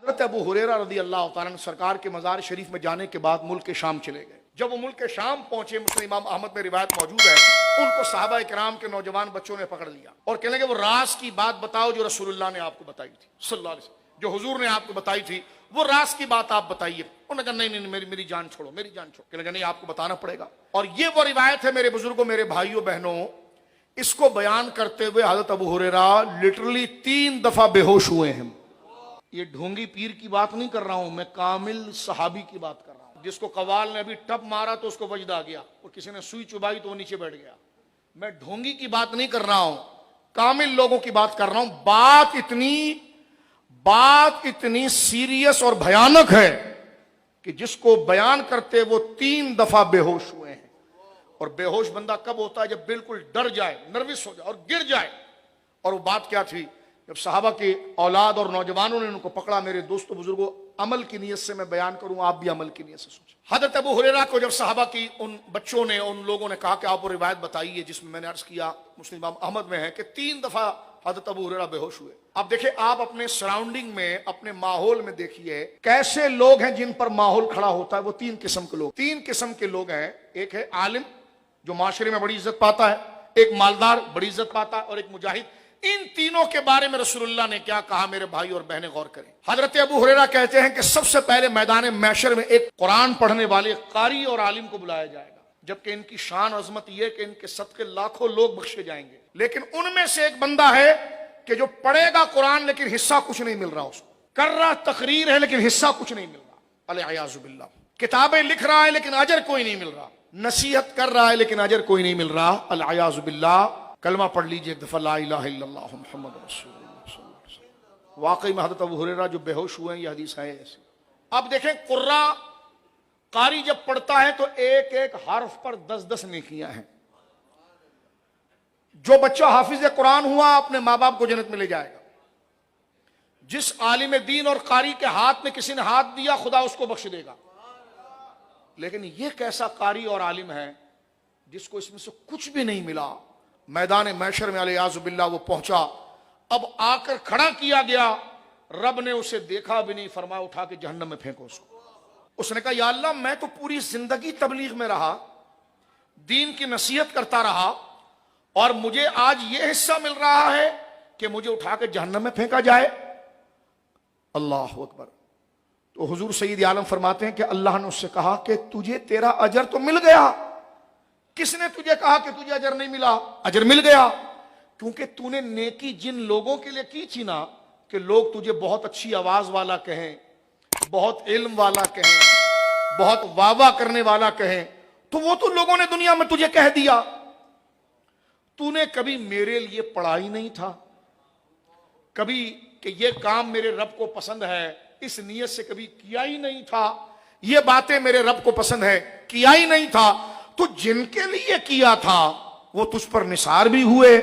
حضرت ابو हुरैरा रज़ी अल्लाह तआला अन्हु सरकार के मज़ार शरीफ में जाने के बाद मुल्क शाम चले गए। जब वो मुल्क शाम पहुंचे, मुस्लिम इमाम अहमद में रिवायत मौजूद है, उनको सहाबा इकराम के नौजवान बच्चों ने पकड़ लिया और कहने लगे वो राज की बात बताओ जो रसूलुल्लाह ने आपको बताई थी सल्लल्लाहु अलैहि वसल्लम, जो हुजूर ने आपको बताई थी वो राज की बात आप बताइए। उन्होंने कहा नहीं मेरी जान छोड़ो, मेरी जान छोड़ो। कहने लगे नहीं आपको बताना पड़ेगा। और ये वो रिवायत है मेरे बुजुर्गों, मेरे भाइयों बहनों, इसको बयान करते हुए हजरत अबू हुरैरा लिटरली 3 दफा बेहोश हुए हैं। ये ढोंगी पीर की बात नहीं कर रहा हूं, मैं कामिल सहाबी की बात कर रहा हूं, जिसको कवाल ने अभी टप मारा तो उसको वजद आ गया और किसी ने सुई चुबाई तो वो नीचे बैठ गया। मैं ढोंगी की बात नहीं कर रहा हूं, कामिल लोगों की बात कर रहा हूं। बात इतनी सीरियस और भयानक है कि जिसको बयान करते वो 3 दफा बेहोश हुए हैं। और बेहोश बंदा कब होता है? जब बिल्कुल डर जाए, नर्वस हो जाए और गिर जाए। और वो बात क्या थी? जब सहाबा के औलाद और नौजवानों ने उनको पकड़ा। मेरे दोस्तों बुजुर्गों, अमल की नीयत से मैं बयान करूं, आप भी अमल की नीयत से सोचें। हजरत अबू हुरैरा को जब सहाबा की उन बच्चों ने, उन लोगों ने कहा कि आप वो रिवायत बताइए जिसमें मैंने अर्ज किया मुस्लिम इमाम अहमद में है कि 3 दफा हजरत अबू हुरैरा बेहोश हुए। अब देखिए, आप अपने सराउंडिंग में, अपने माहौल में देखिए कैसे लोग हैं जिन पर माहौल खड़ा होता है। वो 3 किस्म के लोग, 3 किस्म के लोग हैं। एक है आलिम जो माशरे में बड़ी इज्जत पाता है, एक मालदार बड़ी इज्जत पाता है, और एक मुजाहिद। इन तीनों के बारे में रसूलुल्लाह ने क्या कहा मेरे भाई और बहनें गौर करें। हजरत अबू हुरैरा कहते हैं कि सबसे पहले मैदान महशर में एक कुरान पढ़ने वाले कारी और आलिम को बुलाया जाएगा, जबकि इनकी शान अजमत यह कि इनके सदके लाखों लोग बख्शे जाएंगे। लेकिन उनमें से एक बंदा है कि जो पढ़ेगा कुरान लेकिन हिस्सा कुछ नहीं मिल रहा उसको, कर रहा तकरीर है लेकिन हिस्सा कुछ नहीं मिल रहा, अलियाज़ु बिल्लाह। किताबें लिख रहा है लेकिन अजर कोई नहीं मिल रहा, नसीहत कर रहा है लेकिन अजर कोई नहीं मिल रहा, अलियाज़ु बिल्लाह। कलमा पढ़ लीजिए एक दफा, ला इलाहा इल्लल्लाह मुहम्मद रसूलुल्लाह। वाकई में हज़रत अबू हुरैरा जो बेहोश हुए हैं, ये हदीस है ऐसी। अब देखें, कुर्रा कारी जब पढ़ता है तो एक एक हर्फ पर 10-10 नेकियां हैं। जो बच्चा हाफिज कुरान हुआ अपने माँ बाप को जन्नत में ले जाएगा। जिस आलिम दीन और कारी के हाथ में किसी ने हाथ दिया, खुदा उसको बख्श देगा। लेकिन यह कैसा कारी और आलिम है जिसको इसमें से कुछ भी नहीं मिला। मैदान महशर में अलियाज़ु बिल्लाह वो पहुंचा। अब आकर खड़ा किया गया, रब ने उसे देखा भी नहीं, फरमाया उठा के जहन्नम में फेंको उसको। उसने कहा या अल्लाह, मैं तो पूरी जिंदगी तबलीग में रहा, दीन की नसीहत करता रहा, और मुझे आज ये हिस्सा मिल रहा है कि मुझे उठा के जहन्नम में फेंका जाए। अल्लाह अकबर। तो हुजूर सईद आलम फरमाते हैं कि अल्लाह ने उससे कहा कि तुझे तेरा अजर तो मिल गया। किसने तुझे कहा कि तुझे अजर नहीं मिला? अजर मिल गया, क्योंकि तूने नेकी जिन लोगों के लिए की थी ना, कि लोग तुझे बहुत अच्छी आवाज वाला कहें, बहुत इल्म वाला कहें, बहुत वाह करने वाला कहें, तो वो तो लोगों ने दुनिया में तुझे कह दिया। तूने कभी मेरे लिए पढ़ा ही नहीं था, कभी कि ये काम मेरे रब को पसंद है इस नीयत से कभी किया ही नहीं था, ये बातें मेरे रब को पसंद है किया ही नहीं था। तो जिनके लिए किया था वो तुझ पर निसार भी हुए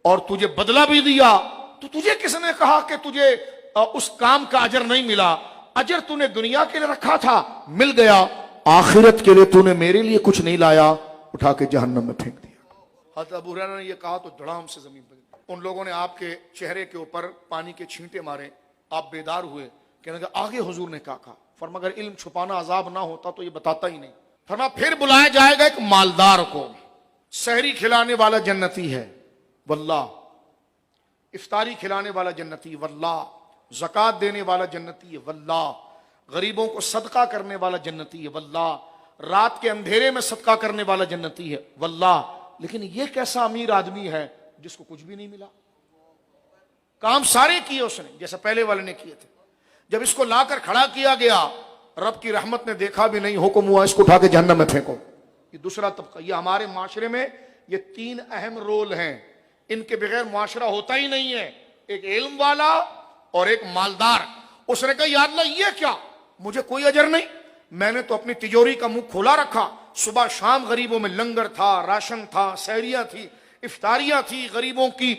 और तुझे बदला भी दिया। तो तुझे किसने कहा कि तुझे उस काम का अजर नहीं मिला? अजर तूने दुनिया के लिए रखा था, मिल गया। आखिरत के लिए तूने मेरे लिए कुछ नहीं लाया, उठा के जहन्नम में फेंक दिया। हज़रत अबू हुरैरा ने यह कहा तो धड़ाम से जमीन पर उन लोगों ने आपके चेहरे के ऊपर पानी के छींटे मारे, आप बेदार हुए। कहने लगे आगे हुजूर ने क्या कहा? फरमा अगर इल्म छुपाना अजाब ना होता तो ये बताता ही नहीं। फरमा फिर बुलाया जाएगा एक मालदार को, सहरी खिलाने वाला जन्नती है वल्लाह, इफ्तारी खिलाने वाला जन्नती वल्लाह, ज़कात देने वाला जन्नती है वल्लाह, गरीबों को सदका करने वाला जन्नती है वल्लाह, रात के अंधेरे में सदका करने वाला जन्नती है वल्लाह। लेकिन यह कैसा अमीर आदमी है जिसको कुछ भी नहीं मिला? काम सारे किए उसने जैसे पहले वाले ने किए थे। जब इसको लाकर खड़ा किया गया, रब की रहमत ने देखा भी नहीं, हुक्म हुआ इसको उठा के जहन्नम में फेंको। ये दूसरा तबका। ये हमारे माशरे में ये 3 अहम रोल हैं, इनके बगैर माशरा होता ही नहीं है। एक इल्म वाला और एक मालदार। उसने कहा या अल्लाह ये क्या, मुझे कोई अजर नहीं, मैंने तो अपनी तिजोरी का मुंह खोला रखा, सुबह शाम गरीबों में लंगर था, राशन था, सहरियां थी, इफ्तारियां थी, गरीबों की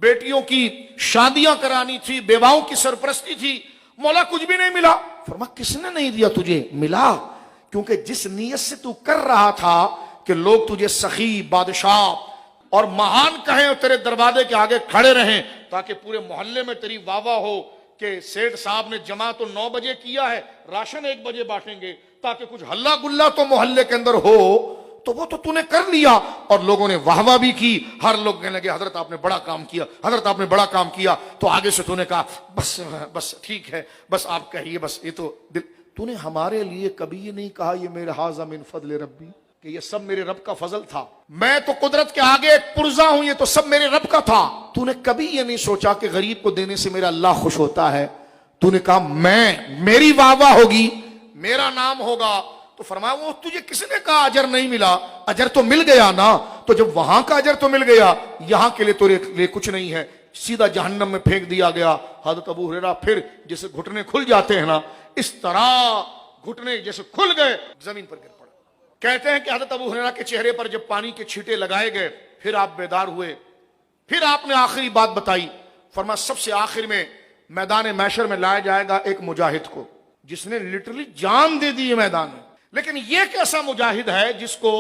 बेटियों की शादियां करानी थी, बेवाओं की सरपरस्ती थी, मौला कुछ भी नहीं मिला। फरमा किसने नहीं दिया? तुझे मिला, क्योंकि जिस नीयत से तू कर रहा था कि लोग तुझे सखी, बादशाह और महान कहें और तेरे दरवाजे के आगे खड़े रहें ताकि पूरे मोहल्ले में तेरी वाह वाह हो کہ सेठ साहब ने जमा तो 9 बजे किया है, राशन 1 बजे बांटेंगे ताकि कुछ हल्ला गुल्ला तो मोहल्ले के अंदर हो, तो वो तो तूने कर लिया। और लोगों ने वाहवा भी की, हर लोग कहने लगे हजरत आपने बड़ा काम किया, हजरत आपने बड़ा काम किया। तो आगे से तूने कहा बस बस ठीक है, बस आप कहिए, बस ये तो दिल। तूने हमारे लिए कभी ये नहीं कहा ये मेरे हाज़ा मिन फज़ल रब्बी, कि ये सब मेरे रब का फजल था, मैं तो कुदरत के आगे एक पुर्जा हूं, ये तो सब मेरे रब का था। तूने कभी ये नहीं सोचा कि गरीब को देने से मेरा अल्लाह खुश होता है। तूने कहा मेरी वाहवा होगी, मेरा नाम होगा। तो फरमाया वो तुझे किसने कहा अजर नहीं मिला? अजर तो मिल गया ना। तो जब वहां का अजर तो मिल गया, यहां के लिए तो लिए कुछ नहीं है, सीधा जहन्नम में फेंक दिया गया। हज़रत अबू हुरैरा फिर जैसे घुटने खुल जाते हैं ना, इस तरह घुटने जैसे खुल गए, जमीन पर गिर पड़े। कहते हैं कि हज़रत अबू हुरैरा के चेहरे पर जब पानी के छींटे लगाए गए, फिर आप बेदार हुए, फिर आपने आखिरी बात बताई। फरमाया सबसे आखिर में मैदान मैशर में लाया जाएगा एक मुजाहिद को, जिसने लिटरली जान दे दी है मैदान में। लेकिन यह कैसा मुजाहिद है जिसको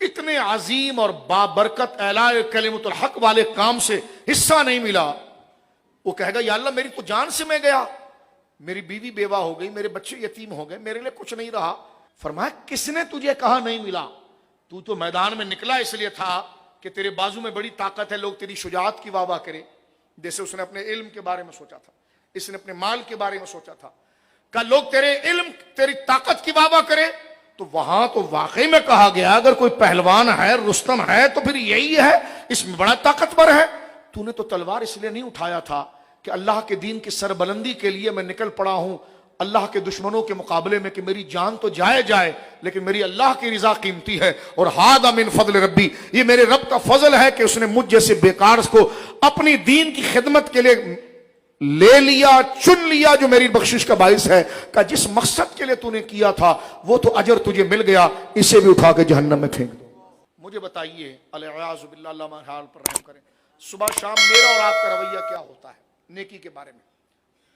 इतने अजीम और बाबरकत एलाए कलिमतुल हक वाले काम से हिस्सा नहीं मिला। वो कहेगा या अल्लाह मेरी तो जान से मैं गया, मेरी बीवी बेवा हो गई, मेरे बच्चे यतीम हो गए, मेरे लिए कुछ नहीं रहा। फरमाया किसने तुझे कहा नहीं मिला? तू तो मैदान में निकला इसलिए था कि तेरे बाजू में बड़ी ताकत है, लोग तेरी शुजाअत की वाह करें। जैसे उसने अपने इल्म के बारे में सोचा था, इसने अपने माल के बारे में सोचा था, का लोग तेरे इल्म तेरी ताकत की वाह करे। तो वहां तो वाकई में कहा गया अगर कोई पहलवान है, रुस्तम है, तो फिर यही है, इसमें बड़ा ताकतवर है। तूने तो तलवार इसलिए नहीं उठाया था कि अल्लाह के दीन की सरबलंदी के लिए मैं निकल पड़ा हूं अल्लाह के दुश्मनों के मुकाबले में, कि मेरी जान तो जाए लेकिन मेरी अल्लाह की रिजा कीमती है। और हादा मिन फजल रब्बी, ये मेरे रब का फजल है कि उसने मुझ जैसे बेकार को अपनी दीन की खिदमत के लिए ले लिया, चुन लिया, जो मेरी बख्शिश का बाइस है। का जिस मकसद के लिए तूने किया था वो तो अजर तुझे मिल गया, इसे भी उठा के जहन्नम में फेंक दो। मुझे बताइए, अल्लाह हाल पर रहम करें, सुबह शाम मेरा और आपका रवैया क्या होता है नेकी के बारे में?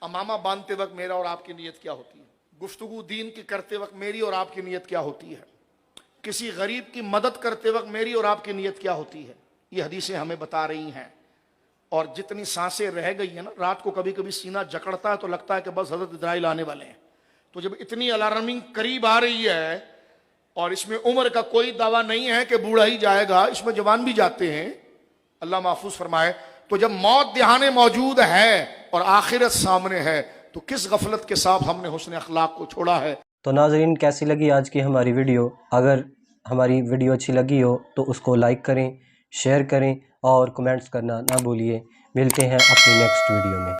अमामा बांधते वक्त मेरा और आपकी नीयत क्या होती है? गुफ्तगू दीन की करते वक्त मेरी और आपकी नीयत क्या होती है? किसी गरीब की मदद करते वक्त मेरी और आपकी नीयत क्या होती है? ये हदीसें हमें बता रही हैं। और जितनी सांसें रह गई है ना, रात को कभी कभी सीना जकड़ता है तो लगता है कि बस हजरत इजराइल आने वाले हैं। तो जब इतनी अलार्मिंग करीब आ रही है, और इसमें उम्र का कोई दावा नहीं है कि बूढ़ा ही जाएगा, इसमें जवान भी जाते हैं, अल्लाह महफूज फरमाए। तो जब मौत दिहाने मौजूद है और आखिरत सामने है, तो किस गफलत के साथ हमने हुस्न अखलाक को छोड़ा है। तो नाज़रीन, कैसी लगी आज की हमारी वीडियो? अगर हमारी वीडियो अच्छी लगी हो तो उसको लाइक करें, शेयर करें और कमेंट्स करना ना भूलिए। मिलते हैं अपनी नेक्स्ट वीडियो में।